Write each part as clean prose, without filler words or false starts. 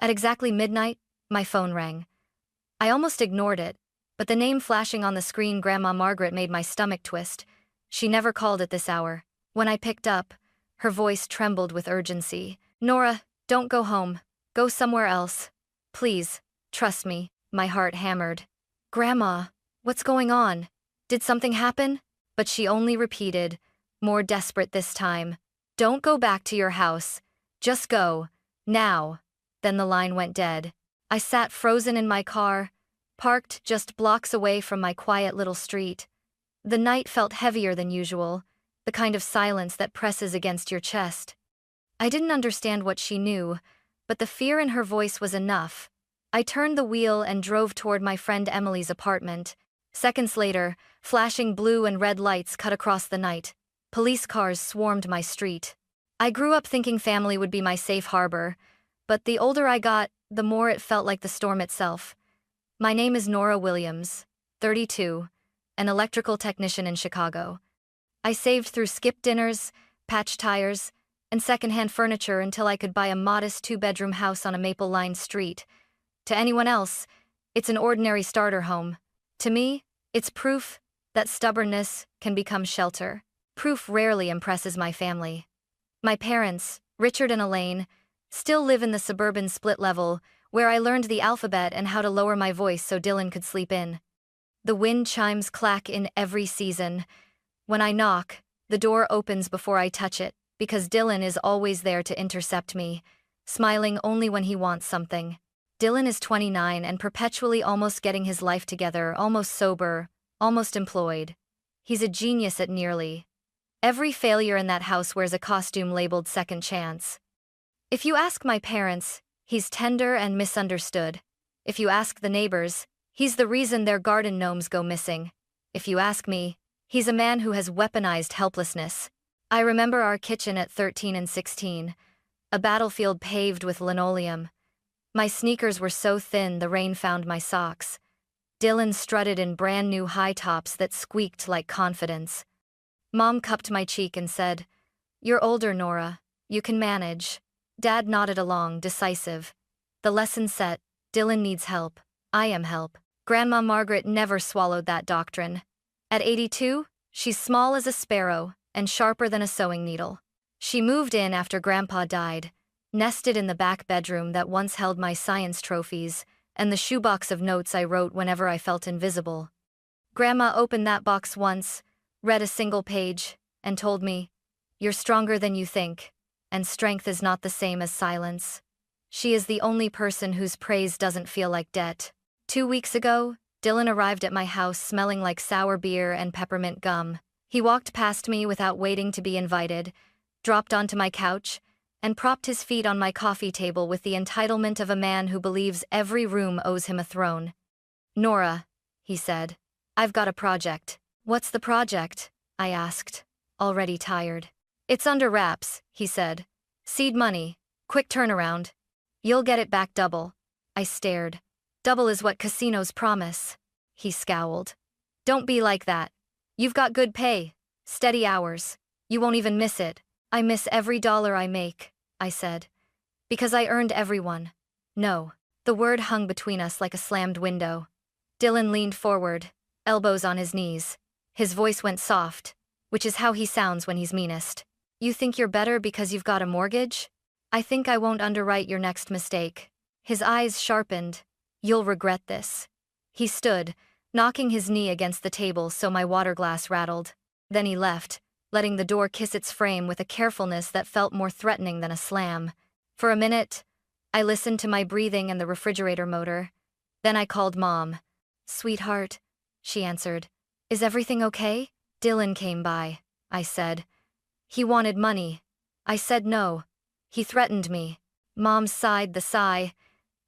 At exactly midnight, my phone rang. I almost ignored it, but the name flashing on the screen, Grandma Margaret, made my stomach twist. She never called at this hour. When I picked up, her voice trembled with urgency. "Nora, don't go home. Go somewhere else. Please, trust me." My heart hammered. "Grandma, what's going on? Did something happen?" But she only repeated, more desperate this time, "Don't go back to your house. Just go. Now." Then the line went dead. I sat frozen in my car, parked just blocks away from my quiet little street. The night felt heavier than usual, the kind of silence that presses against your chest. I didn't understand what she knew, but the fear in her voice was enough. I turned the wheel and drove toward my friend Emily's apartment. Seconds later, flashing blue and red lights cut across the night. Police cars swarmed my street. I grew up thinking family would be my safe harbor, but the older I got, the more it felt like the storm itself. My name is Nora Williams, 32, an electrical technician in Chicago. I saved through skip dinners, patch tires, and secondhand furniture until I could buy a modest two-bedroom house on a maple-lined street. To anyone else, it's an ordinary starter home. To me, it's proof that stubbornness can become shelter. Proof rarely impresses my family. My parents, Richard and Elaine, still live in the suburban split level, where I learned the alphabet and how to lower my voice so Dylan could sleep in. The wind chimes clack in every season. When I knock, the door opens before I touch it, because Dylan is always there to intercept me, smiling only when he wants something. Dylan is 29 and perpetually almost getting his life together, almost sober, almost employed. He's a genius at nearly every failure in that house wears a costume labeled second chance. If you ask my parents, he's tender and misunderstood. If you ask the neighbors, he's the reason their garden gnomes go missing. If you ask me, he's a man who has weaponized helplessness. I remember our kitchen at 13 and 16, a battlefield paved with linoleum. My sneakers were so thin the rain found my socks. Dylan strutted in brand new high tops that squeaked like confidence. Mom cupped my cheek and said, "You're older, Nora. You can manage." Dad nodded along, decisive. The lesson set, Dylan needs help. I am help. Grandma Margaret never swallowed that doctrine. At 82, she's small as a sparrow and sharper than a sewing needle. She moved in after Grandpa died, nested in the back bedroom that once held my science trophies and the shoebox of notes I wrote whenever I felt invisible. Grandma opened that box once, read a single page, and told me, "You're stronger than you think, and strength is not the same as silence." She is the only person whose praise doesn't feel like debt. 2 weeks ago, Dylan arrived at my house smelling like sour beer and peppermint gum. He walked past me without waiting to be invited, dropped onto my couch, and propped his feet on my coffee table with the entitlement of a man who believes every room owes him a throne. "Nora," he said, "I've got a project." "What's the project?" I asked, already tired. "It's under wraps," he said. "Seed money, quick turnaround. You'll get it back double." I stared. "Double is what casinos promise." He scowled. "Don't be like that. You've got good pay, steady hours. You won't even miss it." "I miss every dollar I make," I said. "Because I earned every one." "No." The word hung between us like a slammed window. Dylan leaned forward, elbows on his knees. His voice went soft, which is how he sounds when he's meanest. "You think you're better because you've got a mortgage? I think I won't underwrite your next mistake." His eyes sharpened. "You'll regret this." He stood, knocking his knee against the table so my water glass rattled. Then he left, letting the door kiss its frame with a carefulness that felt more threatening than a slam. For a minute, I listened to my breathing and the refrigerator motor. Then I called Mom. "Sweetheart," she answered. "Is everything okay?" "Dylan came by," I said. "He wanted money." I said no. "He threatened me." Mom sighed the sigh.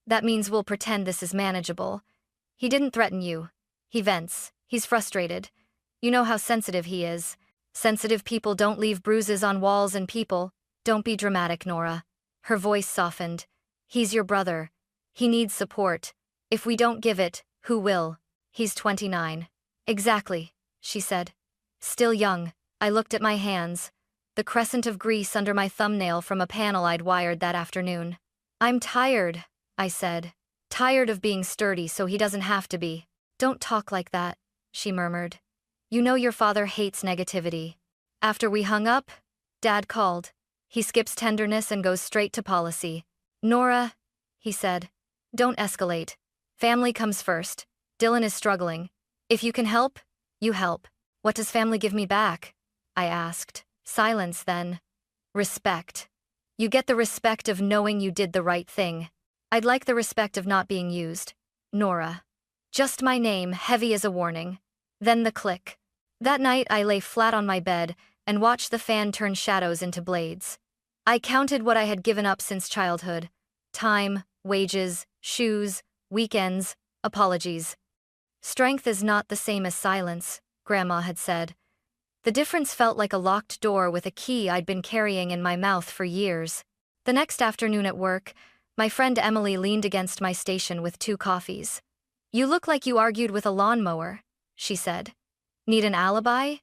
"That means we'll pretend this is manageable." "He didn't threaten you. He vents. He's frustrated. You know how sensitive he is. Sensitive people don't leave bruises on walls and people." "Don't be dramatic, Nora." Her voice softened. "He's your brother. He needs support. If we don't give it, who will?" "He's 29. "Exactly," she said. "Still young." I looked at my hands, the crescent of grease under my thumbnail from a panel I'd wired that afternoon. "I'm tired," I said. Tired of being sturdy so he doesn't have to be. Don't talk like that, she murmured. You know your father hates negativity. After we hung up, Dad called. He skips tenderness and goes straight to policy. Nora, he said. Don't escalate. Family comes first. Dylan is struggling. If you can help, you help. What does family give me back? I asked. Silence then. Respect. You get the respect of knowing you did the right thing. I'd like the respect of not being used. Nora. Just my name, heavy as a warning. Then the click. That night I lay flat on my bed and watched the fan turn shadows into blades. I counted what I had given up since childhood. Time, wages, shoes, weekends, apologies. Strength is not the same as silence, Grandma had said. The difference felt like a locked door with a key I'd been carrying in my mouth for years. The next afternoon at work, my friend Emily leaned against my station with 2 coffees. You look like you argued with a lawnmower, she said. Need an alibi?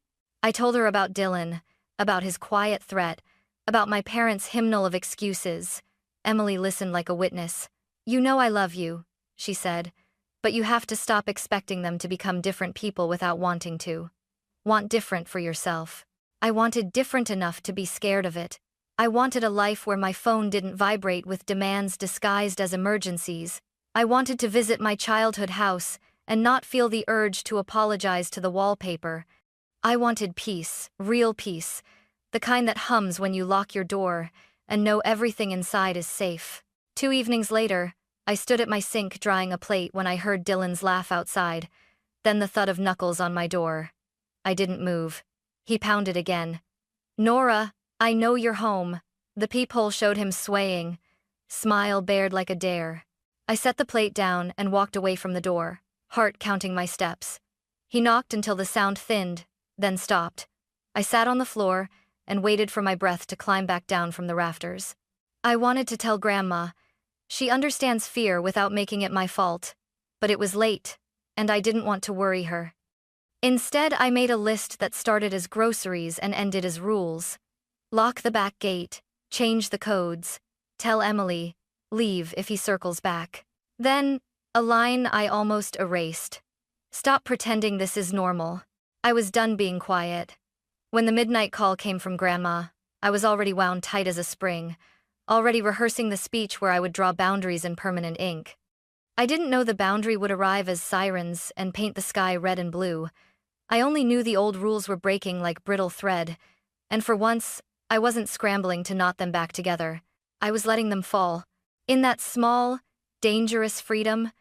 I told her about Dylan, about his quiet threat, about my parents' hymnal of excuses. Emily listened like a witness. You know I love you, she said, but you have to stop expecting them to become different people without wanting to. Want different for yourself. I wanted different enough to be scared of it. I wanted a life where my phone didn't vibrate with demands disguised as emergencies. I wanted to visit my childhood house and not feel the urge to apologize to the wallpaper. I wanted peace, real peace, the kind that hums when you lock your door and know everything inside is safe. 2 evenings later, I stood at my sink drying a plate when I heard Dylan's laugh outside, then the thud of knuckles on my door. I didn't move. He pounded again. Nora, I know you're home. The peephole showed him swaying, smile bared like a dare. I set the plate down and walked away from the door, heart counting my steps. He knocked until the sound thinned, then stopped. I sat on the floor and waited for my breath to climb back down from the rafters. I wanted to tell Grandma. She understands fear without making it my fault. But it was late, and I didn't want to worry her. Instead, I made a list that started as groceries and ended as rules. Lock the back gate, change the codes, tell Emily, leave if he circles back. Then, a line I almost erased. Stop pretending this is normal. I was done being quiet. When the midnight call came from Grandma, I was already wound tight as a spring, already rehearsing the speech where I would draw boundaries in permanent ink. I didn't know the boundary would arrive as sirens and paint the sky red and blue. I only knew the old rules were breaking like brittle thread, and for once, I wasn't scrambling to knot them back together. I was letting them fall. In that small, dangerous freedom,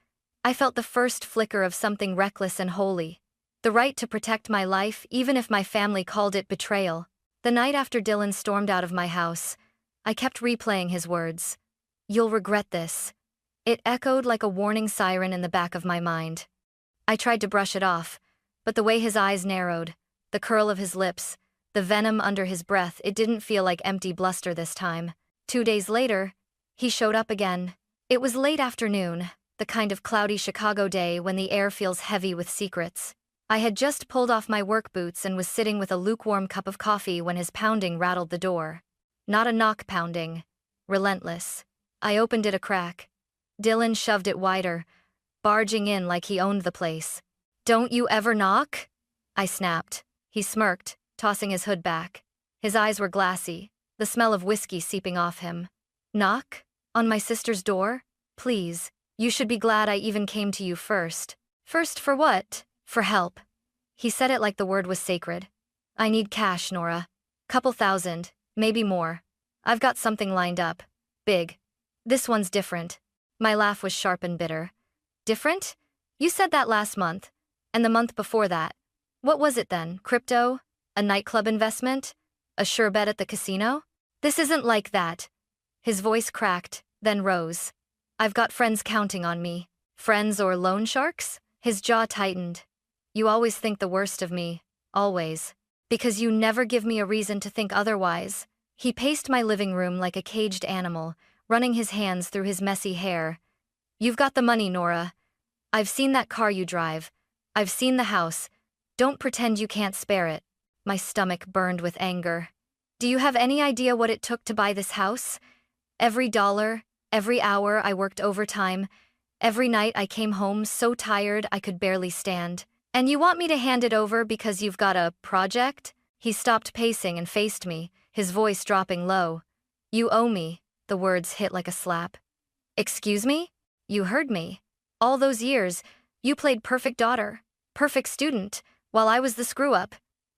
I felt the first flicker of something reckless and holy. The right to protect my life even if my family called it betrayal. The night after Dylan stormed out of my house, I kept replaying his words. You'll regret this. It echoed like a warning siren in the back of my mind. I tried to brush it off, but the way his eyes narrowed, the curl of his lips, the venom under his breath, it didn't feel like empty bluster this time. 2 days later, he showed up again. It was late afternoon, the kind of cloudy Chicago day when the air feels heavy with secrets. I had just pulled off my work boots and was sitting with a lukewarm cup of coffee when his pounding rattled the door. Not a knock pounding. Relentless. I opened it a crack. Dylan shoved it wider, barging in like he owned the place. Don't you ever knock? I snapped. He smirked, tossing his hood back. His eyes were glassy, the smell of whiskey seeping off him. Knock? On my sister's door? Please, you should be glad I even came to you first. First for what? For help. He said it like the word was sacred. I need cash, Nora. Couple thousand, maybe more. I've got something lined up. Big. This one's different. My laugh was sharp and bitter. Different? You said that last month. And the month before that. What was it then? Crypto? A nightclub investment? A sure bet at the casino? This isn't like that. His voice cracked, then rose. I've got friends counting on me. Friends or loan sharks? His jaw tightened. You always think the worst of me. Always. Because you never give me a reason to think otherwise. He paced my living room like a caged animal, running his hands through his messy hair. You've got the money, Nora. I've seen that car you drive. I've seen the house. Don't pretend you can't spare it. My stomach burned with anger. Do you have any idea what it took to buy this house? Every dollar, Every hour I worked overtime. Every night I came home so tired I could barely stand. And you want me to hand it over because you've got a project? He stopped pacing and faced me, his voice dropping low. You owe me. The words hit like a slap. Excuse me? You heard me. All those years, you played perfect daughter, perfect student, while I was the screw-up.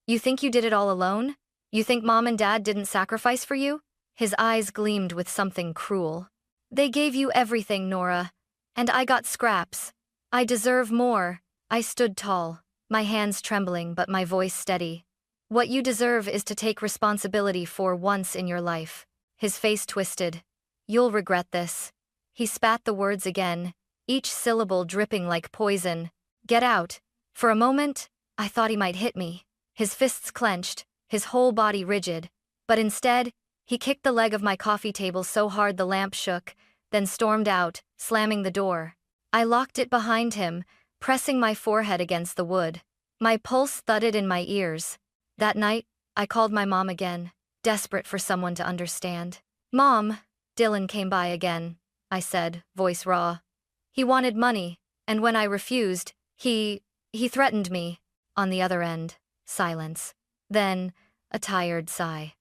You think you did it all alone? You think mom and dad didn't sacrifice for you? His eyes gleamed with something cruel. They gave you everything, Nora. And I got scraps. I deserve more. I stood tall, my hands trembling but my voice steady. What you deserve is to take responsibility for once in your life. His face twisted. You'll regret this. He spat the words again, each syllable dripping like poison. Get out. For a moment, I thought he might hit me. His fists clenched, his whole body rigid. But instead, he kicked the leg of my coffee table so hard the lamp shook, then stormed out, slamming the door. I locked it behind him, pressing my forehead against the wood. My pulse thudded in my ears. That night, I called my mom again, desperate for someone to understand. Mom, Dylan came by again, I said, voice raw. He wanted money, and when I refused, he threatened me. On the other end, silence. Then, a tired sigh.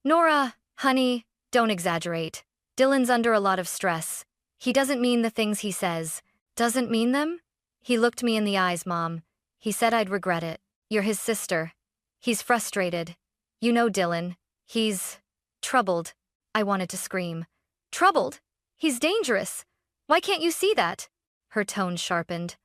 Nora, honey, don't exaggerate. Dylan's under a lot of stress. He doesn't mean the things he says. Doesn't mean them? He looked me in the eyes, Mom. He said I'd regret it. You're his sister. He's frustrated. You know Dylan. He's troubled. I wanted to scream. Troubled? He's dangerous. Why can't you see that? Her tone sharpened.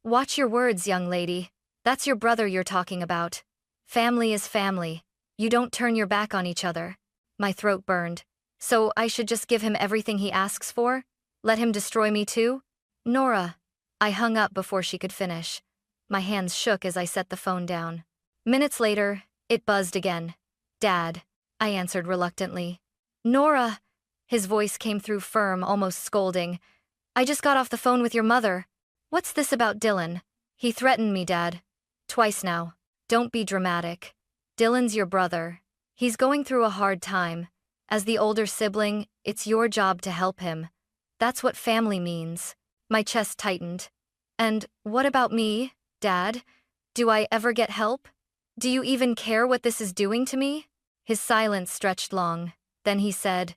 Watch your words, young lady. That's your brother you're talking about. Family is family. You don't turn your back on each other. My throat burned. So I should just give him everything he asks for? Let him destroy me too? Nora. I hung up before she could finish. My hands shook as I set the phone down. Minutes later, it buzzed again. Dad, I answered reluctantly. Nora. His voice came through firm, almost scolding. I just got off the phone with your mother. What's this about Dylan? He threatened me, Dad. Twice now. Don't be dramatic. Dylan's your brother. He's going through a hard time. As the older sibling, it's your job to help him. That's what family means. My chest tightened. And what about me, Dad? Do I ever get help? Do you even care what this is doing to me? His silence stretched long. Then he said,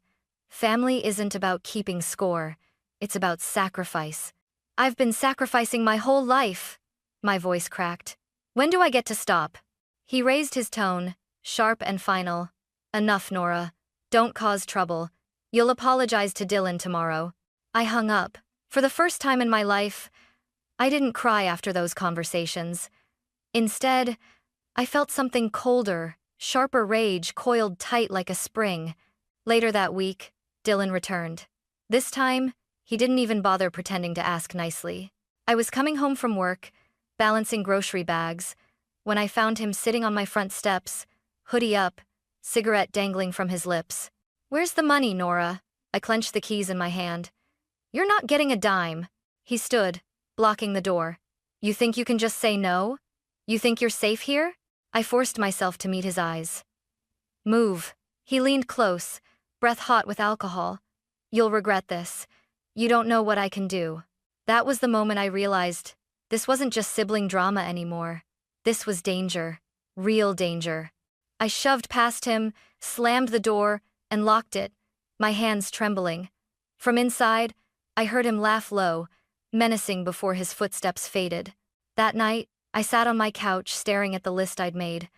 Family isn't about keeping score. It's about sacrifice. I've been sacrificing my whole life. My voice cracked. When do I get to stop? He raised his tone, sharp and final. Enough, Nora. Don't cause trouble. You'll apologize to Dylan tomorrow. I hung up. For the first time in my life, I didn't cry after those conversations. Instead, I felt something colder, sharper rage coiled tight like a spring. Later that week, Dylan returned. This time, he didn't even bother pretending to ask nicely. I was coming home from work, balancing grocery bags, when I found him sitting on my front steps, hoodie up, cigarette dangling from his lips. Where's the money, Nora? I clenched the keys in my hand. You're not getting a dime. He stood, blocking the door. You think you can just say no? You think you're safe here? I forced myself to meet his eyes. Move. He leaned close, breath hot with alcohol. You'll regret this. You don't know what I can do. That was the moment I realized this wasn't just sibling drama anymore. This was danger. Real danger. I shoved past him, slammed the door, and locked it, my hands trembling. From inside, I heard him laugh low, menacing before his footsteps faded. That night, I sat on my couch staring at the list I'd made.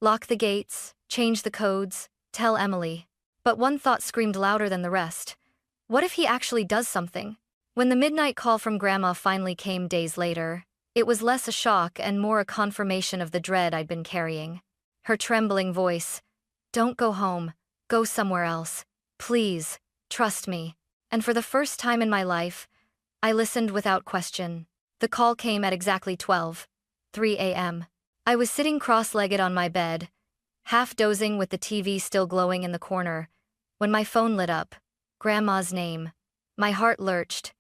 Lock the gates, change the codes, tell Emily. But one thought screamed louder than the rest. What if he actually does something? When the midnight call from Grandma finally came days later, it was less a shock and more a confirmation of the dread I'd been carrying. Her trembling voice, Don't go home, go somewhere else. Please, trust me. And for the first time in my life, I listened without question. The call came at exactly 12:03 a.m. I was sitting cross-legged on my bed, half dozing with the TV still glowing in the corner, when my phone lit up. Grandma's name. My heart lurched.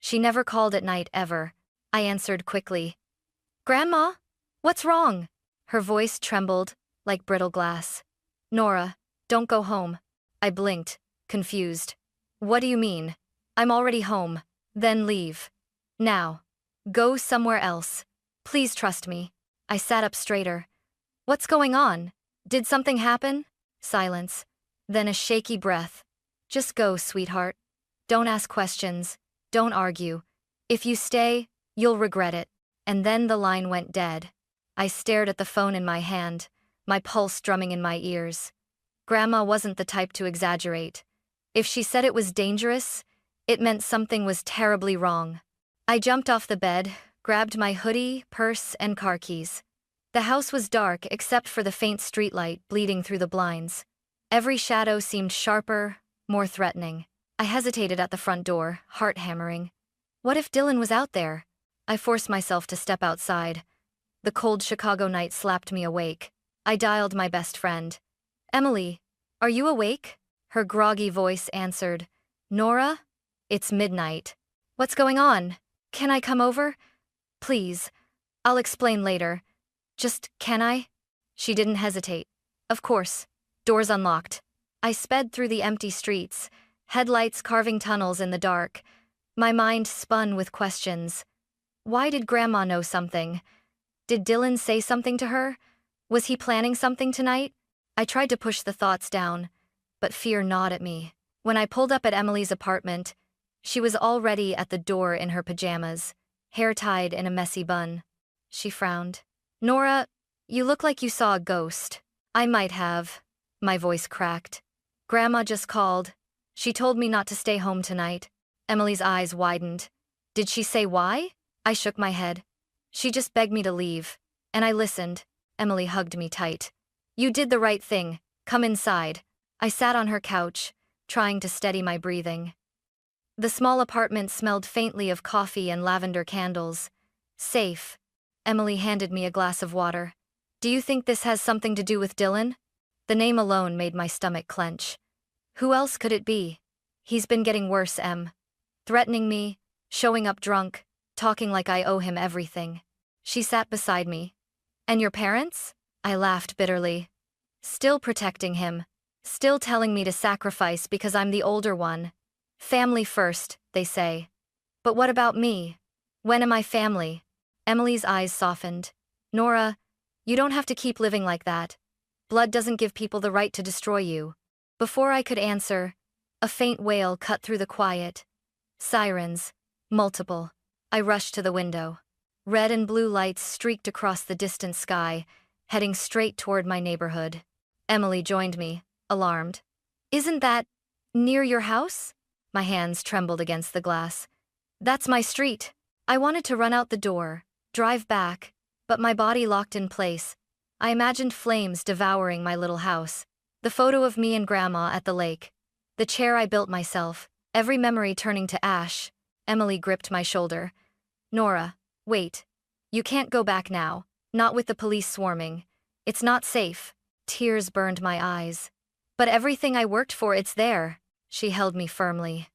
She never called at night ever. I answered quickly. Grandma? What's wrong? Her voice trembled, like brittle glass. Nora, don't go home. I blinked, confused. What do you mean? I'm already home. Then leave. Now. Go somewhere else. Please trust me. I sat up straighter. What's going on? Did something happen? Silence. Then a shaky breath. Just go, sweetheart. Don't ask questions. Don't argue. If you stay, you'll regret it. And then the line went dead. I stared at the phone in my hand, my pulse drumming in my ears. Grandma wasn't the type to exaggerate. If she said it was dangerous, it meant something was terribly wrong. I jumped off the bed, grabbed my hoodie, purse, and car keys. The house was dark except for the faint streetlight bleeding through the blinds. Every shadow seemed sharper, more threatening. I hesitated at the front door, heart hammering. What if Dylan was out there? I forced myself to step outside. The cold Chicago night slapped me awake. I dialed my best friend. Emily, are you awake? Her groggy voice answered. Nora? It's midnight. What's going on? Can I come over? Please. I'll explain later. Just, can I? She didn't hesitate. Of course. Doors unlocked. I sped through the empty streets, headlights carving tunnels in the dark. My mind spun with questions. Why did Grandma know something? Did Dylan say something to her? Was he planning something tonight? I tried to push the thoughts down, but fear gnawed at me. When I pulled up at Emily's apartment, she was already at the door in her pajamas, hair tied in a messy bun. She frowned. Nora, you look like you saw a ghost. I might have. My voice cracked. Grandma just called. She told me not to stay home tonight. Emily's eyes widened. Did she say why? I shook my head. She just begged me to leave. And I listened. Emily hugged me tight. You did the right thing. Come inside. I sat on her couch, trying to steady my breathing. The small apartment smelled faintly of coffee and lavender candles. Safe. Emily handed me a glass of water. Do you think this has something to do with Dylan? The name alone made my stomach clench. Who else could it be? He's been getting worse, Em. Threatening me, showing up drunk, talking like I owe him everything. She sat beside me. And your parents? I laughed bitterly. Still protecting him. Still telling me to sacrifice because I'm the older one. Family first, they say. But what about me? When am I family? Emily's eyes softened. Nora, you don't have to keep living like that. Blood doesn't give people the right to destroy you. Before I could answer, a faint wail cut through the quiet. Sirens. Multiple. I rushed to the window. Red and blue lights streaked across the distant sky, heading straight toward my neighborhood. Emily joined me, alarmed. Isn't that near your house? My hands trembled against the glass. That's my street. I wanted to run out the door, drive back, but my body locked in place. I imagined flames devouring my little house. The photo of me and Grandma at the lake. The chair I built myself, every memory turning to ash. Emily gripped my shoulder. Nora, wait. You can't go back now, not with the police swarming. It's not safe. Tears burned my eyes. But everything I worked for, it's there. She held me firmly.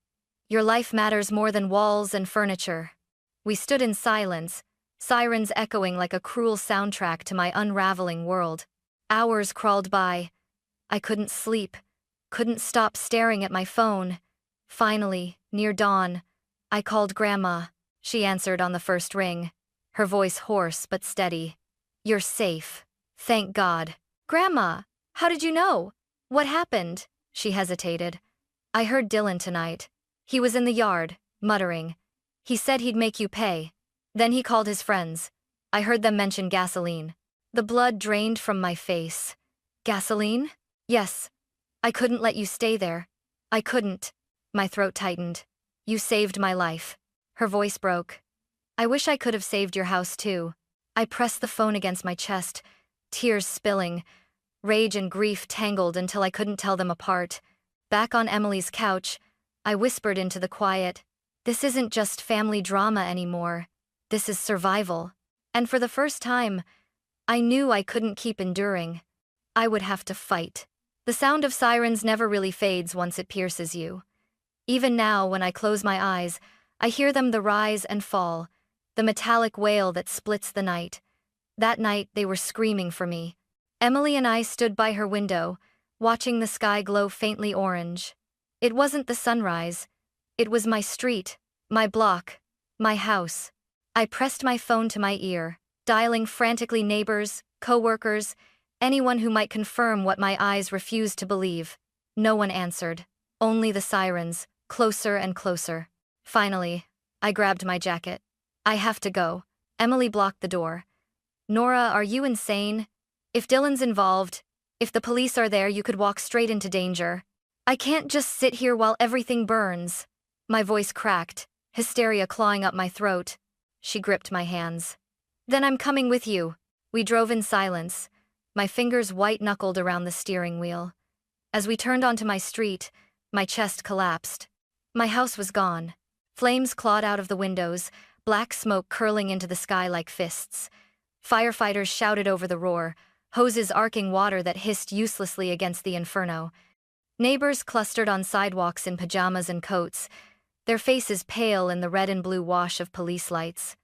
Your life matters more than walls and furniture. We stood in silence, sirens echoing like a cruel soundtrack to my unraveling world. Hours crawled by. I couldn't sleep, couldn't stop staring at my phone. Finally, near dawn, I called Grandma. She answered on the first ring, her voice hoarse but steady. You're safe. Thank God. Grandma, how did you know? What happened? She hesitated. I heard Dylan tonight. He was in the yard, muttering. He said he'd make you pay. Then he called his friends. I heard them mention gasoline. The blood drained from my face. Gasoline? Yes. I couldn't let you stay there. I couldn't. My throat tightened. You saved my life. Her voice broke. I wish I could have saved your house too. I pressed the phone against my chest, tears spilling, rage and grief tangled until I couldn't tell them apart. Back on Emily's couch, I whispered into the quiet. This isn't just family drama anymore. This is survival. And for the first time, I knew I couldn't keep enduring. I would have to fight. The sound of sirens never really fades once it pierces you. Even now, when I close my eyes, I hear them the rise and fall, the metallic wail that splits the night. That night, they were screaming for me. Emily and I stood by her window, watching the sky glow faintly orange. It wasn't the sunrise. It was my street, my block, my house. I pressed my phone to my ear, dialing frantically neighbors, co-workers, anyone who might confirm what my eyes refused to believe. No one answered. Only the sirens, closer and closer. Finally, I grabbed my jacket. I have to go. Emily blocked the door. Nora, are you insane? If Dylan's involved, if the police are there, you could walk straight into danger. I can't just sit here while everything burns. My voice cracked, hysteria clawing up my throat. She gripped my hands. Then I'm coming with you. We drove in silence, my fingers white-knuckled around the steering wheel. As we turned onto my street, my chest collapsed. My house was gone. Flames clawed out of the windows, black smoke curling into the sky like fists. Firefighters shouted over the roar, hoses arcing water that hissed uselessly against the inferno. Neighbors clustered on sidewalks in pajamas and coats, their faces pale in the red and blue wash of police lights.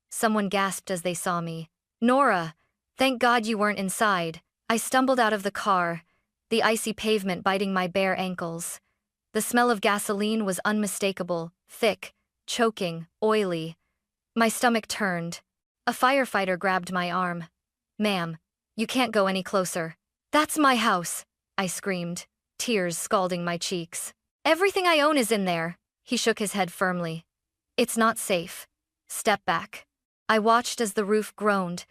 Someone gasped as they saw me. Nora! Thank God you weren't inside. I stumbled out of the car, the icy pavement biting my bare ankles. The smell of gasoline was unmistakable, thick, choking, oily. My stomach turned. A firefighter grabbed my arm. Ma'am, you can't go any closer. That's my house, I screamed, tears scalding my cheeks. Everything I own is in there. He shook his head firmly. It's not safe. Step back. I watched as the roof groaned,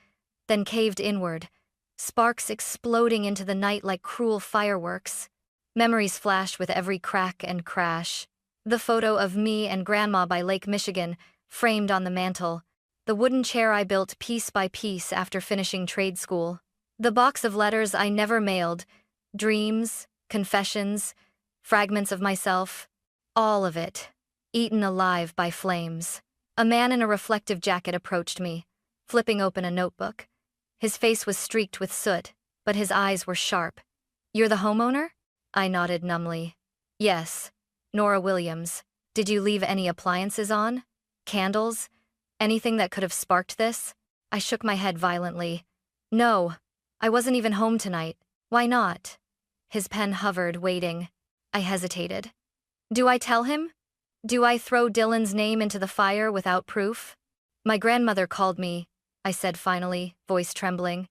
then caved inward, sparks exploding into the night like cruel fireworks. Memories flashed with every crack and crash. The photo of me and Grandma by Lake Michigan, framed on the mantel. The wooden chair I built piece by piece after finishing trade school. The box of letters I never mailed, dreams, confessions, fragments of myself. All of it, eaten alive by flames. A man in a reflective jacket approached me, flipping open a notebook. His face was streaked with soot, but his eyes were sharp. You're the homeowner? I nodded numbly. Yes. Nora Williams. Did you leave any appliances on? Candles? Anything that could have sparked this? I shook my head violently. No. I wasn't even home tonight. Why not? His pen hovered, waiting. I hesitated. Do I tell him? Do I throw Dylan's name into the fire without proof? My grandmother called me, I said finally, voice trembling.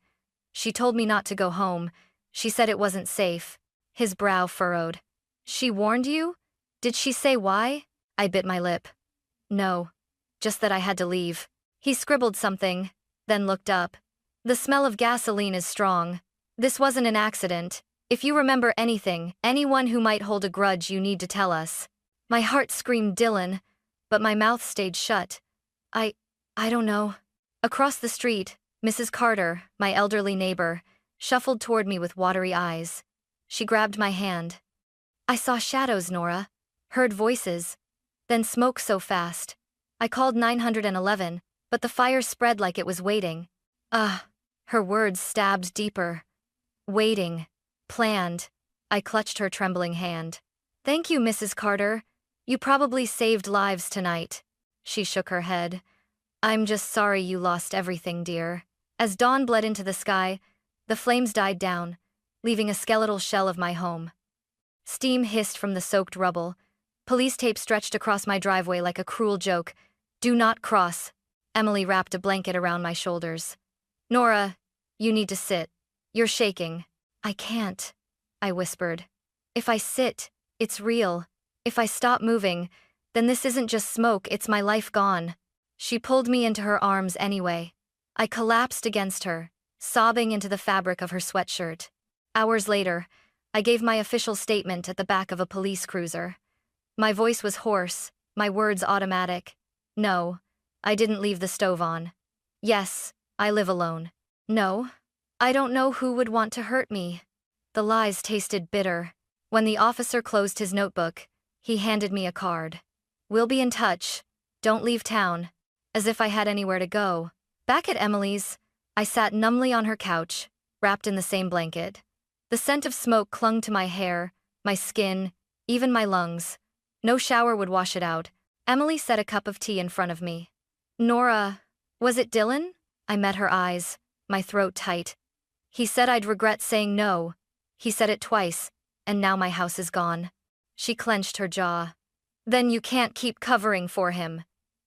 She told me not to go home. She said it wasn't safe. His brow furrowed. She warned you? Did she say why? I bit my lip. No. Just that I had to leave. He scribbled something, then looked up. The smell of gasoline is strong. This wasn't an accident. If you remember anything, anyone who might hold a grudge, you need to tell us. My heart screamed Dylan, but my mouth stayed shut. I don't know. Across the street, Mrs. Carter, my elderly neighbor, shuffled toward me with watery eyes. She grabbed my hand. I saw shadows, Nora. Heard voices. Then smoke so fast. I called 911, but the fire spread like it was waiting. Her words stabbed deeper. Waiting. Planned. I clutched her trembling hand. Thank you, Mrs. Carter. You probably saved lives tonight. She shook her head. I'm just sorry you lost everything, dear. As dawn bled into the sky, the flames died down, leaving a skeletal shell of my home. Steam hissed from the soaked rubble. Police tape stretched across my driveway like a cruel joke. Do not cross. Emily wrapped a blanket around my shoulders. Nora, you need to sit. You're shaking. I can't, I whispered. If I sit, it's real. If I stop moving, then this isn't just smoke, it's my life gone. She pulled me into her arms anyway. I collapsed against her, sobbing into the fabric of her sweatshirt. Hours later, I gave my official statement at the back of a police cruiser. My voice was hoarse, my words automatic. No, I didn't leave the stove on. Yes, I live alone. No, I don't know who would want to hurt me. The lies tasted bitter. When the officer closed his notebook, he handed me a card. We'll be in touch. Don't leave town. As if I had anywhere to go. Back at Emily's, I sat numbly on her couch, wrapped in the same blanket. The scent of smoke clung to my hair, my skin, even my lungs. No shower would wash it out. Emily set a cup of tea in front of me. Nora, was it Dylan? I met her eyes, my throat tight. He said I'd regret saying no. He said it twice, and now my house is gone. She clenched her jaw. Then you can't keep covering for him.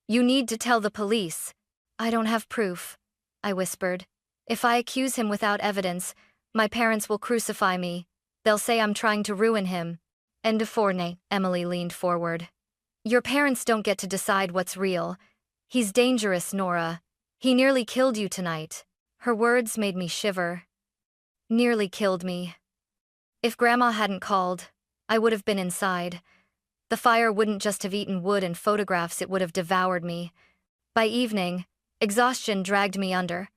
You need to tell the police. I don't have proof, I whispered. If I accuse him without evidence, my parents will crucify me. They'll say I'm trying to ruin him. End of fortnight, Emily leaned forward. Your parents don't get to decide what's real. He's dangerous, Nora. He nearly killed you tonight. Her words made me shiver. Nearly killed me. If Grandma hadn't called, I would have been inside. The fire wouldn't just have eaten wood and photographs, it would have devoured me. By evening, exhaustion dragged me under.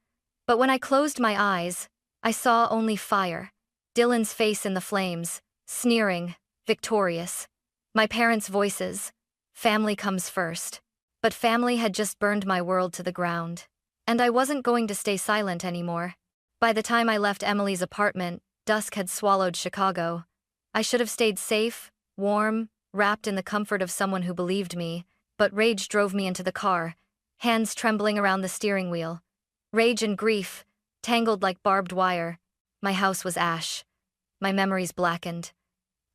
But when I closed my eyes, I saw only fire. Dylan's face in the flames, sneering, victorious. My parents' voices. Family comes first. But family had just burned my world to the ground. And I wasn't going to stay silent anymore. By the time I left Emily's apartment, dusk had swallowed Chicago. I should have stayed safe, warm, wrapped in the comfort of someone who believed me, but rage drove me into the car, hands trembling around the steering wheel. Rage and grief, tangled like barbed wire. My house was ash. My memories blackened.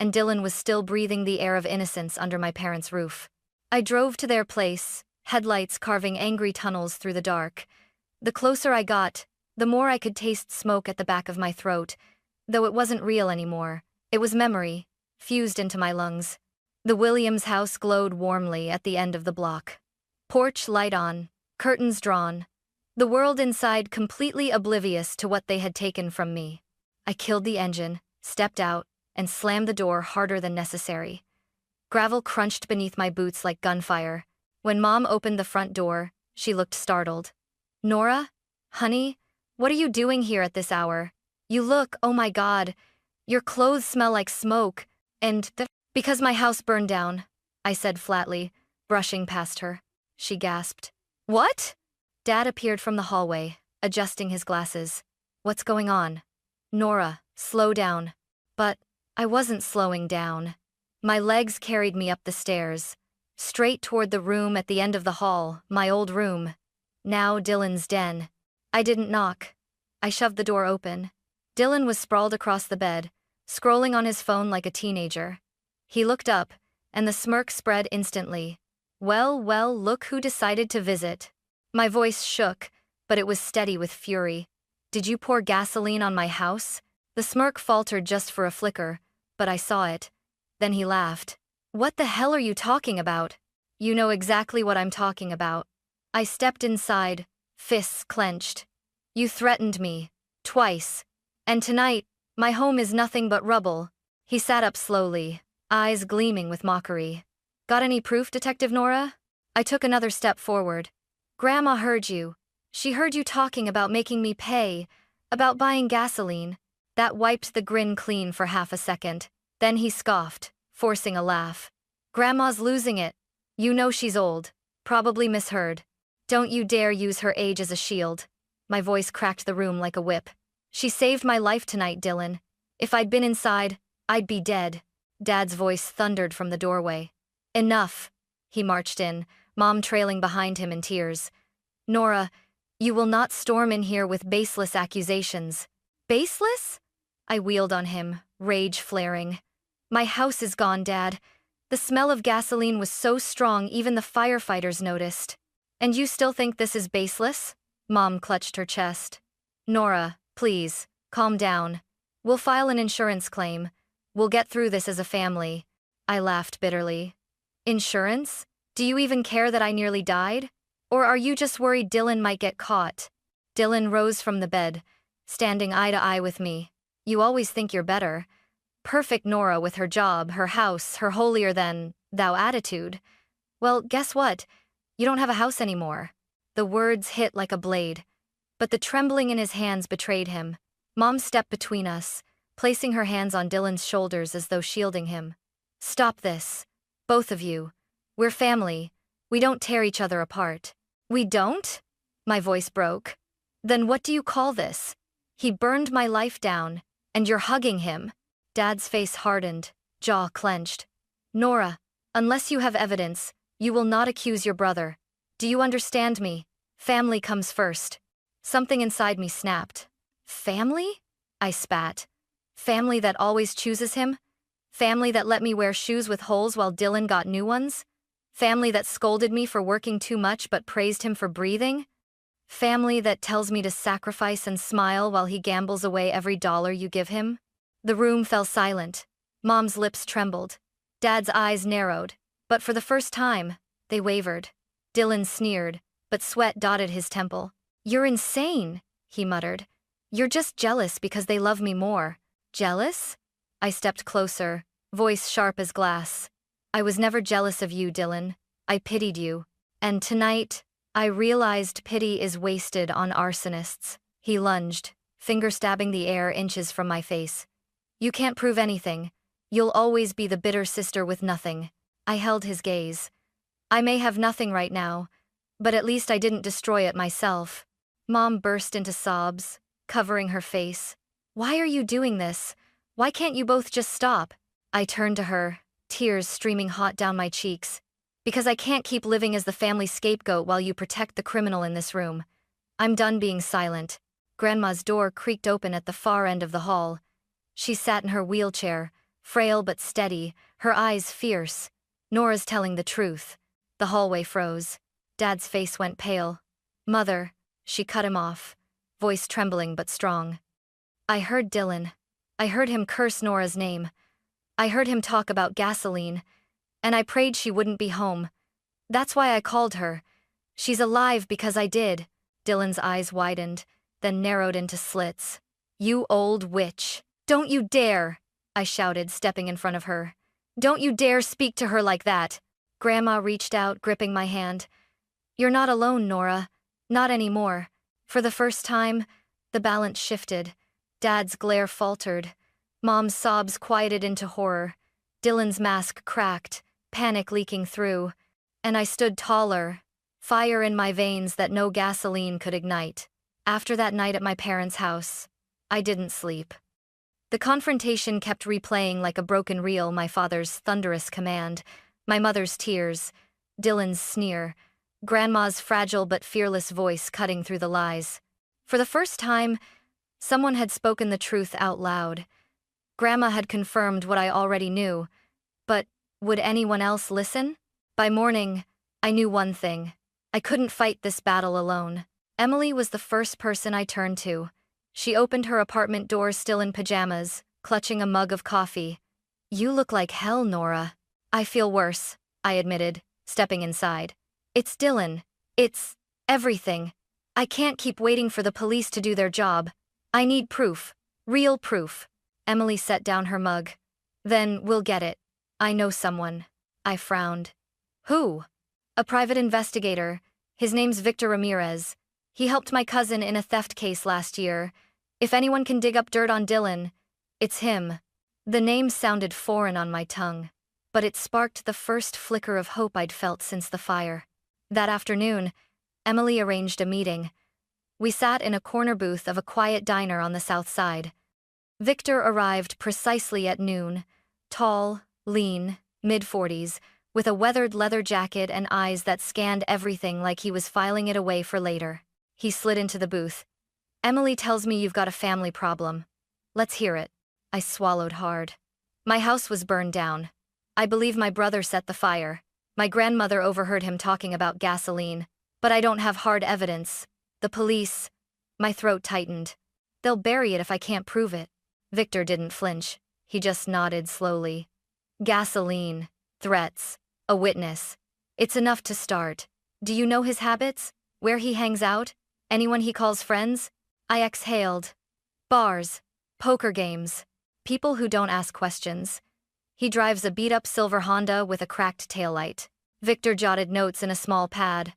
And Dylan was still breathing the air of innocence under my parents' roof. I drove to their place, headlights carving angry tunnels through the dark. The closer I got, the more I could taste smoke at the back of my throat, though it wasn't real anymore. It was memory, fused into my lungs. The Williams house glowed warmly at the end of the block. Porch light on, curtains drawn. The world inside completely oblivious to what they had taken from me. I killed the engine, stepped out, and slammed the door harder than necessary. Gravel crunched beneath my boots like gunfire. When Mom opened the front door, she looked startled. Nora? Honey? What are you doing here at this hour? You look, oh my God. Your clothes smell like smoke, and because my house burned down, I said flatly, brushing past her. She gasped. What? Dad appeared from the hallway, adjusting his glasses. What's going on? Nora, slow down. But I wasn't slowing down. My legs carried me up the stairs, straight toward the room at the end of the hall, my old room. Now Dylan's den. I didn't knock. I shoved the door open. Dylan was sprawled across the bed, scrolling on his phone like a teenager. He looked up, and the smirk spread instantly. Well, look who decided to visit. My voice shook, but it was steady with fury. Did you pour gasoline on my house? The smirk faltered just for a flicker, but I saw it. Then he laughed. What the hell are you talking about? You know exactly what I'm talking about. I stepped inside, fists clenched. You threatened me. Twice. And tonight, my home is nothing but rubble. He sat up slowly, eyes gleaming with mockery. Got any proof, Detective Nora? I took another step forward. Grandma heard you. She heard you talking about making me pay, about buying gasoline. That wiped the grin clean for half a second. Then he scoffed, forcing a laugh. Grandma's losing it. You know she's old. Probably misheard. Don't you dare use her age as a shield. My voice cracked the room like a whip. She saved my life tonight, Dylan. If I'd been inside, I'd be dead. Dad's voice thundered from the doorway. Enough. He marched in, Mom trailing behind him in tears. Nora, you will not storm in here with baseless accusations. Baseless? I wheeled on him, rage flaring. My house is gone, Dad. The smell of gasoline was so strong even the firefighters noticed. And you still think this is baseless? Mom clutched her chest. Nora, please, calm down. We'll file an insurance claim. We'll get through this as a family. I laughed bitterly. Insurance? Do you even care that I nearly died? Or are you just worried Dylan might get caught? Dylan rose from the bed, standing eye to eye with me. You always think you're better. Perfect Nora with her job, her house, her holier-than-thou attitude. Well, guess what? You don't have a house anymore. The words hit like a blade, but the trembling in his hands betrayed him. Mom stepped between us, placing her hands on Dylan's shoulders as though shielding him. Stop this. Both of you. We're family. We don't tear each other apart. We don't? My voice broke. Then what do you call this? He burned my life down, and you're hugging him. Dad's face hardened, jaw clenched. Nora, unless you have evidence, you will not accuse your brother. Do you understand me? Family comes first. Something inside me snapped. Family? I spat. Family that always chooses him? Family that let me wear shoes with holes while Dylan got new ones? Family that scolded me for working too much but praised him for breathing? Family that tells me to sacrifice and smile while he gambles away every dollar you give him? The room fell silent. Mom's lips trembled. Dad's eyes narrowed. But for the first time, they wavered. Dylan sneered, but sweat dotted his temple. "You're insane," he muttered. "You're just jealous because they love me more." Jealous? I stepped closer, voice sharp as glass. "I was never jealous of you, Dylan. I pitied you. And tonight, I realized pity is wasted on arsonists." He lunged, finger stabbing the air inches from my face. "You can't prove anything. You'll always be the bitter sister with nothing." I held his gaze. "I may have nothing right now, but at least I didn't destroy it myself." Mom burst into sobs, covering her face. "Why are you doing this? Why can't you both just stop?" I turned to her, tears streaming hot down my cheeks. "Because I can't keep living as the family scapegoat while you protect the criminal in this room. I'm done being silent." Grandma's door creaked open at the far end of the hall. She sat in her wheelchair, frail but steady, her eyes fierce. "Nora's telling the truth." The hallway froze. Dad's face went pale. "Mother," she cut him off, voice trembling but strong. "I heard Dylan. I heard him curse Nora's name. I heard him talk about gasoline. And I prayed she wouldn't be home. That's why I called her. She's alive because I did." Dylan's eyes widened, then narrowed into slits. "You old witch. Don't you dare!" I shouted, stepping in front of her. "Don't you dare speak to her like that." Grandma reached out, gripping my hand. "You're not alone, Nora. Not anymore." For the first time, the balance shifted. Dad's glare faltered. Mom's sobs quieted into horror. Dylan's mask cracked, panic leaking through. And I stood taller, fire in my veins that no gasoline could ignite. After that night at my parents' house, I didn't sleep. The confrontation kept replaying like a broken reel, my father's thunderous command, my mother's tears, Dylan's sneer, Grandma's fragile but fearless voice cutting through the lies. For the first time, someone had spoken the truth out loud. Grandma had confirmed what I already knew, but would anyone else listen? By morning, I knew one thing. I couldn't fight this battle alone. Emily was the first person I turned to. She opened her apartment door still in pajamas, clutching a mug of coffee. "You look like hell, Nora." "I feel worse," I admitted, stepping inside. "It's Dylan. It's everything. I can't keep waiting for the police to do their job. I need proof. Real proof." Emily set down her mug. "Then we'll get it. I know someone." I frowned. "Who?" "A private investigator. His name's Victor Ramirez. He helped my cousin in a theft case last year. If anyone can dig up dirt on Dylan, it's him." The name sounded foreign on my tongue, but it sparked the first flicker of hope I'd felt since the fire. That afternoon, Emily arranged a meeting. We sat in a corner booth of a quiet diner on the south side. Victor arrived precisely at noon, tall, lean, mid-40s, with a weathered leather jacket and eyes that scanned everything like he was filing it away for later. He slid into the booth. "Emily tells me you've got a family problem. Let's hear it." I swallowed hard. "My house was burned down. I believe my brother set the fire. My grandmother overheard him talking about gasoline. But I don't have hard evidence. The police..." My throat tightened. "They'll bury it if I can't prove it." Victor didn't flinch. He just nodded slowly. "Gasoline. Threats. A witness. It's enough to start. Do you know his habits? Where he hangs out? Anyone he calls friends?" I exhaled. "Bars. Poker games. People who don't ask questions. He drives a beat-up silver Honda with a cracked taillight." Victor jotted notes in a small pad.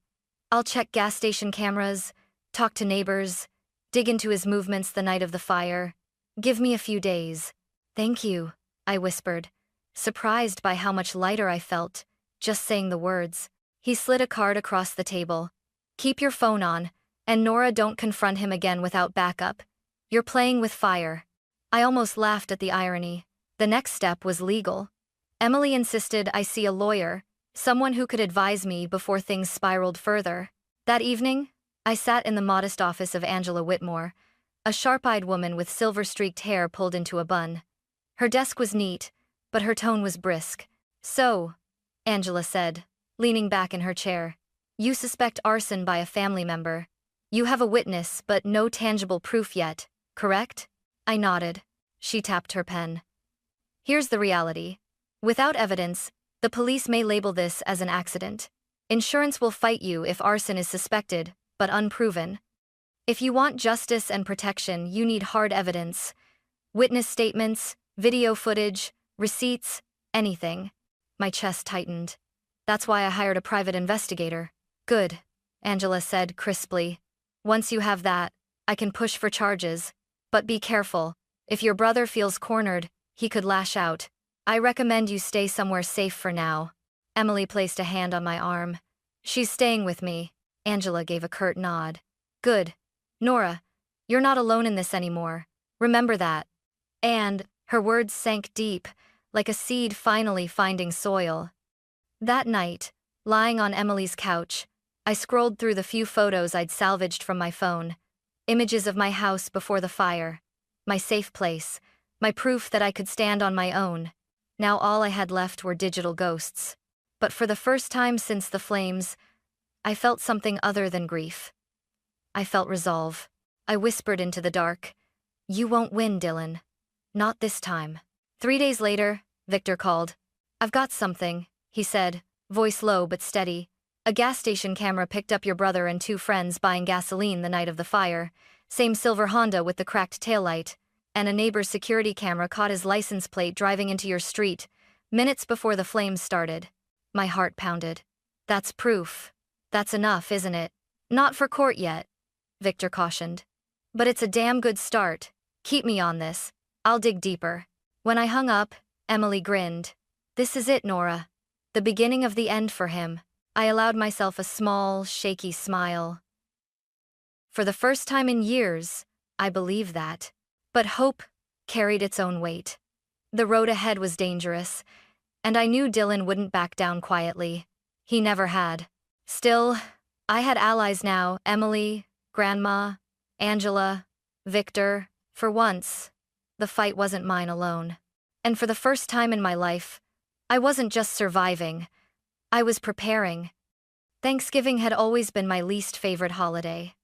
"I'll check gas station cameras, talk to neighbors, dig into his movements the night of the fire. Give me a few days." "Thank you," I whispered, surprised by how much lighter I felt, just saying the words. He slid a card across the table. "Keep your phone on, and Nora, don't confront him again without backup. You're playing with fire." I almost laughed at the irony. The next step was legal. Emily insisted I see a lawyer, someone who could advise me before things spiraled further. That evening, I sat in the modest office of Angela Whitmore, a sharp-eyed woman with silver-streaked hair pulled into a bun. Her desk was neat, but her tone was brisk. "So," Angela said, leaning back in her chair, "you suspect arson by a family member. You have a witness, but no tangible proof yet, correct?" I nodded. She tapped her pen. "Here's the reality. Without evidence, the police may label this as an accident. Insurance will fight you if arson is suspected, but unproven. If you want justice and protection, you need hard evidence. Witness statements, video footage, receipts, anything." My chest tightened. "That's why I hired a private investigator." "Good," Angela said crisply. "Once you have that, I can push for charges. But be careful. If your brother feels cornered, he could lash out. I recommend you stay somewhere safe for now." Emily placed a hand on my arm. "She's staying with me." Angela gave a curt nod. "Good. Nora, you're not alone in this anymore. Remember that." And her words sank deep, like a seed finally finding soil. That night, lying on Emily's couch, I scrolled through the few photos I'd salvaged from my phone. Images of my house before the fire. My safe place. My proof that I could stand on my own. Now all I had left were digital ghosts. But for the first time since the flames, I felt something other than grief. I felt resolve. I whispered into the dark, "You won't win, Dylan. Not this time." 3 days later, Victor called. "I've got something," he said, voice low but steady. "A gas station camera picked up your brother and 2 friends buying gasoline the night of the fire. Same silver Honda with the cracked taillight. And a neighbor's security camera caught his license plate driving into your street, minutes before the flames started." My heart pounded. "That's proof. That's enough, isn't it?" "Not for court yet," Victor cautioned. "But it's a damn good start. Keep me on this. I'll dig deeper." When I hung up, Emily grinned. "This is it, Nora. The beginning of the end for him." I allowed myself a small, shaky smile. For the first time in years, I believed that. But hope carried its own weight. The road ahead was dangerous, and I knew Dylan wouldn't back down quietly. He never had. Still, I had allies now: Emily, Grandma, Angela, Victor. For once, the fight wasn't mine alone. And for the first time in my life, I wasn't just surviving, I was preparing. Thanksgiving had always been my least favorite holiday.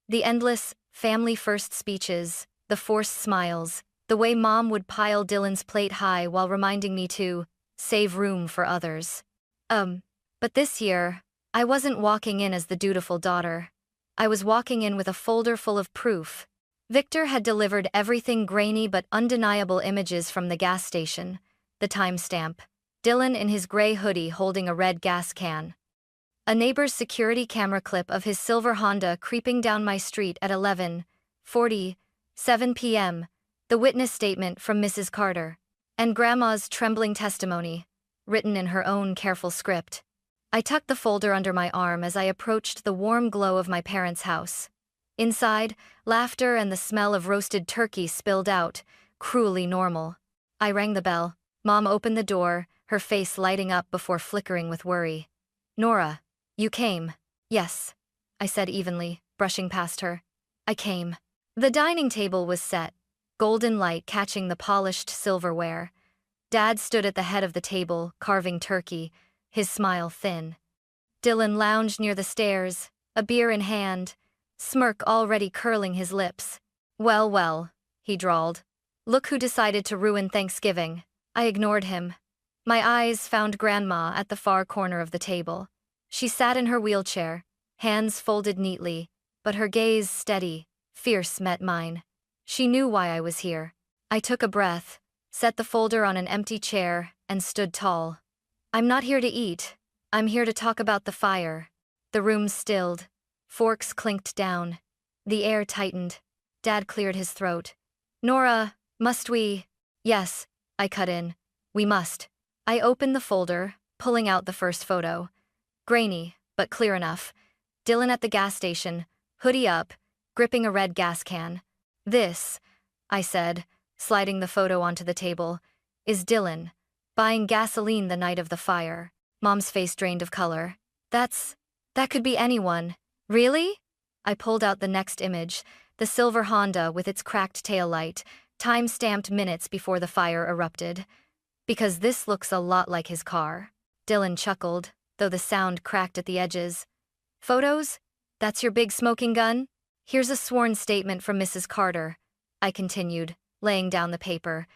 The endless, family-first speeches, the forced smiles, the way Mom would pile Dylan's plate high while reminding me to save room for others. But this year, I wasn't walking in as the dutiful daughter. I was walking in with a folder full of proof. Victor had delivered everything: grainy but undeniable images from the gas station, the timestamp, Dylan in his gray hoodie holding a red gas can, a neighbor's security camera clip of his silver Honda creeping down my street at 11:47 p.m., the witness statement from Mrs. Carter, and Grandma's trembling testimony, written in her own careful script. I tucked the folder under my arm as I approached the warm glow of my parents' house. Inside, laughter and the smell of roasted turkey spilled out, cruelly normal. I rang the bell. Mom opened the door, her face lighting up before flickering with worry. "Nora, you came." "Yes," I said evenly, brushing past her. "I came." The dining table was set, golden light catching the polished silverware. Dad stood at the head of the table, carving turkey, his smile thin. Dylan lounged near the stairs, a beer in hand, smirk already curling his lips. "Well, well," he drawled. "Look who decided to ruin Thanksgiving." I ignored him. My eyes found Grandma at the far corner of the table. She sat in her wheelchair, hands folded neatly, but her gaze steady, fierce met mine. She knew why I was here. I took a breath, set the folder on an empty chair, and stood tall. "I'm not here to eat. I'm here to talk about the fire." The room stilled. Forks clinked down. The air tightened. Dad cleared his throat. "Nora, must we?" "Yes," I cut in. "We must." I opened the folder, pulling out the first photo. Grainy, but clear enough. Dylan at the gas station, hoodie up, gripping a red gas can. "This," I said, sliding the photo onto the table, "is Dylan, buying gasoline the night of the fire." Mom's face drained of color. That could be anyone." "Really?" I pulled out the next image, the silver Honda with its cracked taillight, time-stamped minutes before the fire erupted. Because this looks a lot like his car. Dylan chuckled, though the sound cracked at the edges. Photos? That's your big smoking gun? Here's a sworn statement from Mrs. Carter, I continued, laying down the paper.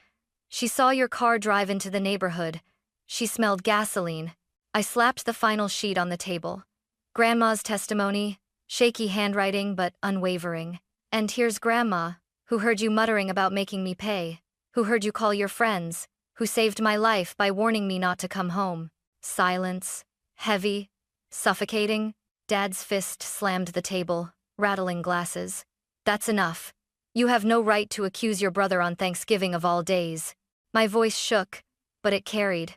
She saw your car drive into the neighborhood. She smelled gasoline. I slapped the final sheet on the table. Grandma's testimony, shaky handwriting but unwavering. And here's Grandma, who heard you muttering about making me pay, who heard you call your friends, who saved my life by warning me not to come home. Silence. Heavy. Suffocating. Dad's fist slammed the table, rattling glasses. That's enough. You have no right to accuse your brother on Thanksgiving of all days. My voice shook, but it carried.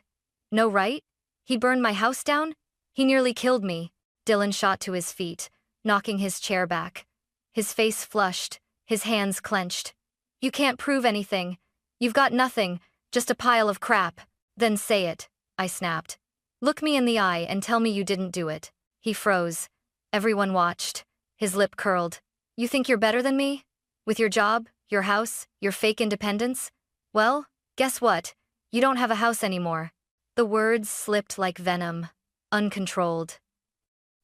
No right? He burned my house down? He nearly killed me. Dylan shot to his feet, knocking his chair back. His face flushed, his hands clenched. You can't prove anything. You've got nothing, just a pile of crap. Then say it, I snapped. Look me in the eye and tell me you didn't do it. He froze. Everyone watched. His lip curled. You think you're better than me? With your job, your house, your fake independence? Well, guess what? You don't have a house anymore. The words slipped like venom, uncontrolled.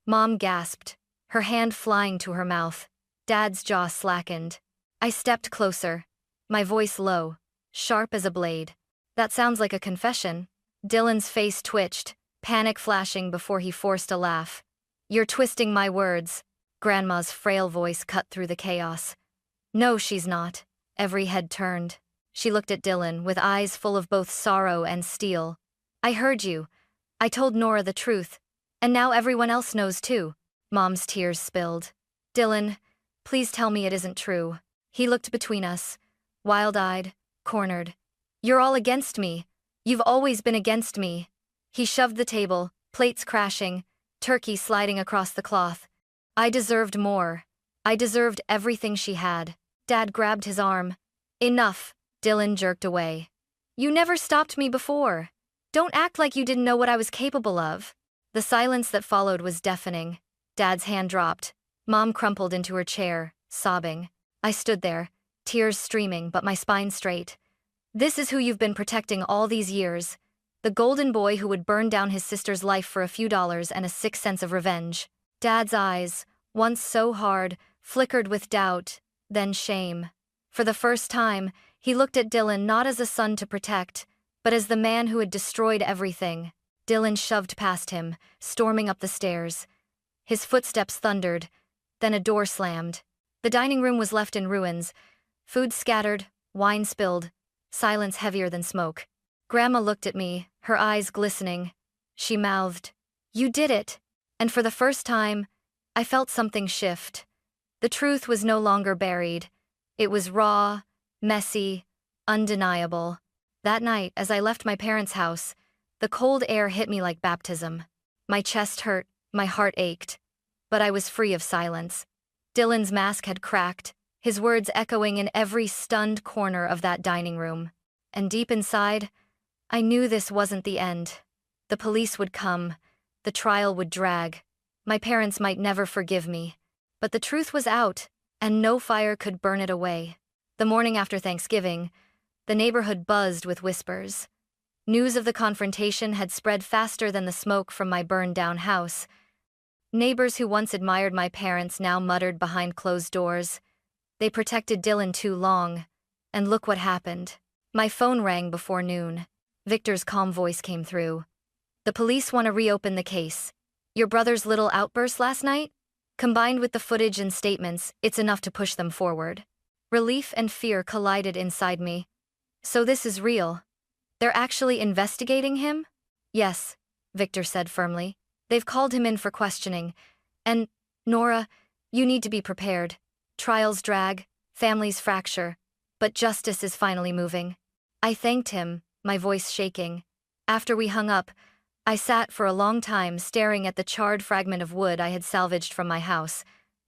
Mom gasped, her hand flying to her mouth. Dad's jaw slackened. I stepped closer, my voice low, sharp as a blade. That sounds like a confession. Dylan's face twitched, panic flashing before he forced a laugh. You're twisting my words. Grandma's frail voice cut through the chaos. No, she's not. Every head turned. She looked at Dylan with eyes full of both sorrow and steel. I heard you. I told Nora the truth. And now everyone else knows too. Mom's tears spilled. Dylan, please tell me it isn't true. He looked between us, wild-eyed, cornered. You're all against me. You've always been against me. He shoved the table, plates crashing, turkey sliding across the cloth. I deserved more. I deserved everything she had. Dad grabbed his arm. Enough. Dylan jerked away. You never stopped me before. Don't act like you didn't know what I was capable of. The silence that followed was deafening. Dad's hand dropped. Mom crumpled into her chair, sobbing. I stood there, tears streaming but my spine straight. This is who you've been protecting all these years. The golden boy who would burn down his sister's life for a few dollars and a sick sense of revenge. Dad's eyes, once so hard, flickered with doubt, then shame. For the first time, he looked at Dylan not as a son to protect, but as the man who had destroyed everything. Dylan shoved past him, storming up the stairs. His footsteps thundered, then a door slammed. The dining room was left in ruins, food scattered, wine spilled, silence heavier than smoke. Grandma looked at me, her eyes glistening. She mouthed, "You did it." And for the first time, I felt something shift. The truth was no longer buried. It was raw, messy, undeniable. That night, as I left my parents' house, the cold air hit me like baptism. My chest hurt, my heart ached. But I was free of silence. Dylan's mask had cracked, his words echoing in every stunned corner of that dining room. And deep inside, I knew this wasn't the end. The police would come, the trial would drag. My parents might never forgive me. But the truth was out, and no fire could burn it away. The morning after Thanksgiving, the neighborhood buzzed with whispers. News of the confrontation had spread faster than the smoke from my burned-down house. Neighbors who once admired my parents now muttered behind closed doors. They protected Dylan too long, and look what happened. My phone rang before noon. Victor's calm voice came through. The police want to reopen the case. Your brother's little outburst last night? Combined with the footage and statements, it's enough to push them forward. Relief and fear collided inside me. So this is real. They're actually investigating him? Yes, Victor said firmly. They've called him in for questioning. And, Nora, you need to be prepared. Trials drag, families fracture, but justice is finally moving. I thanked him, my voice shaking. After we hung up, I sat for a long time staring at the charred fragment of wood I had salvaged from my house.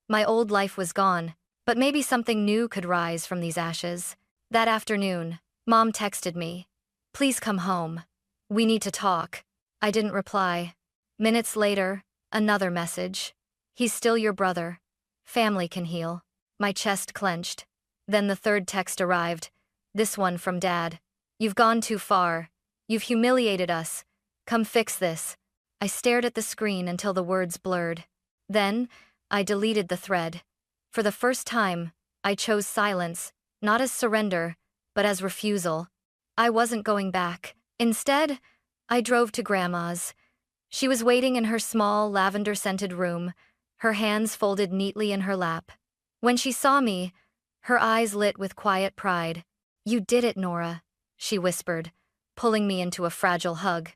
My old life was gone, but maybe something new could rise from these ashes. That afternoon, Mom texted me. Please come home. We need to talk. I didn't reply. Minutes later, another message. He's still your brother. Family can heal. My chest clenched. Then the third text arrived. This one from Dad. You've gone too far. You've humiliated us. Come fix this. I stared at the screen until the words blurred. Then, I deleted the thread. For the first time, I chose silence, not as surrender, but as refusal. I wasn't going back. Instead, I drove to Grandma's. She was waiting in her small, lavender-scented room, her hands folded neatly in her lap. When she saw me, her eyes lit with quiet pride. "You did it, Nora," she whispered, pulling me into a fragile hug.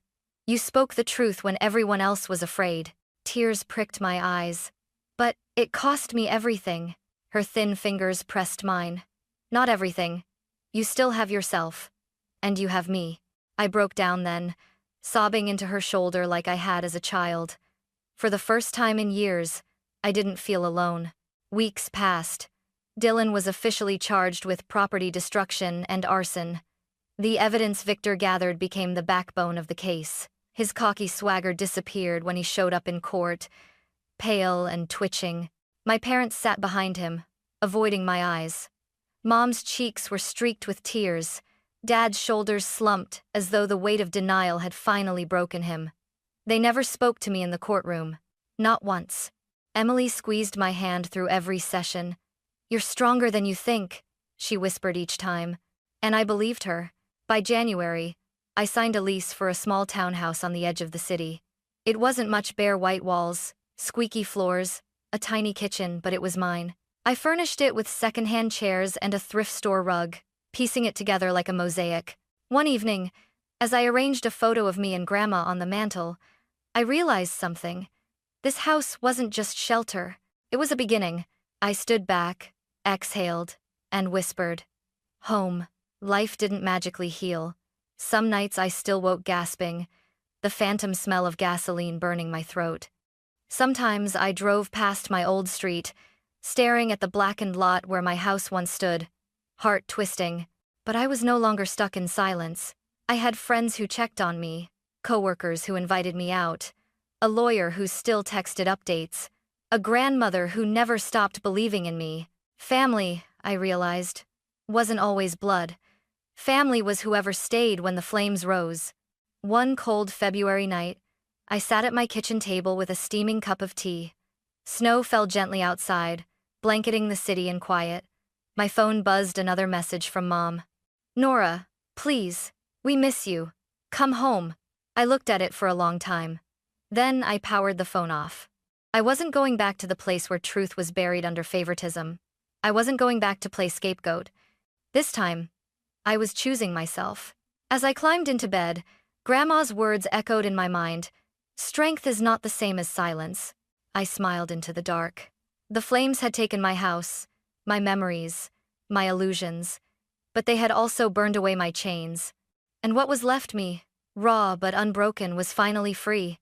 "You spoke the truth when everyone else was afraid." Tears pricked my eyes. "But it cost me everything." Her thin fingers pressed mine. "Not everything. You still have yourself. And you have me." I broke down then, sobbing into her shoulder like I had as a child. For the first time in years, I didn't feel alone. Weeks passed. Dylan was officially charged with property destruction and arson. The evidence Victor gathered became the backbone of the case. His cocky swagger disappeared when he showed up in court, pale and twitching. My parents sat behind him, avoiding my eyes. Mom's cheeks were streaked with tears. Dad's shoulders slumped as though the weight of denial had finally broken him. They never spoke to me in the courtroom. Not once. Emily squeezed my hand through every session. "You're stronger than you think," she whispered each time. And I believed her. By January, I signed a lease for a small townhouse on the edge of the city. It wasn't much: bare white walls, squeaky floors, a tiny kitchen, but it was mine. I furnished it with secondhand chairs and a thrift store rug, piecing it together like a mosaic. One evening, as I arranged a photo of me and Grandma on the mantel, I realized something. This house wasn't just shelter. It was a beginning. I stood back, exhaled, and whispered, "Home." Life didn't magically heal. Some nights I still woke gasping, the phantom smell of gasoline burning my throat. Sometimes I drove past my old street, staring at the blackened lot where my house once stood, heart twisting. But I was no longer stuck in silence. I had friends who checked on me, coworkers who invited me out, a lawyer who still texted updates, a grandmother who never stopped believing in me. Family, I realized, wasn't always blood. Family was whoever stayed when the flames rose. One cold February night, I sat at my kitchen table with a steaming cup of tea. Snow fell gently outside, blanketing the city in quiet. My phone buzzed another message from Mom. "Nora, please, we miss you. Come home." I looked at it for a long time. Then I powered the phone off. I wasn't going back to the place where truth was buried under favoritism. I wasn't going back to play scapegoat. This time, I was choosing myself. As I climbed into bed, Grandma's words echoed in my mind. "Strength is not the same as silence." I smiled into the dark. The flames had taken my house, my memories, my illusions, but they had also burned away my chains. And what was left me, raw but unbroken, was finally free.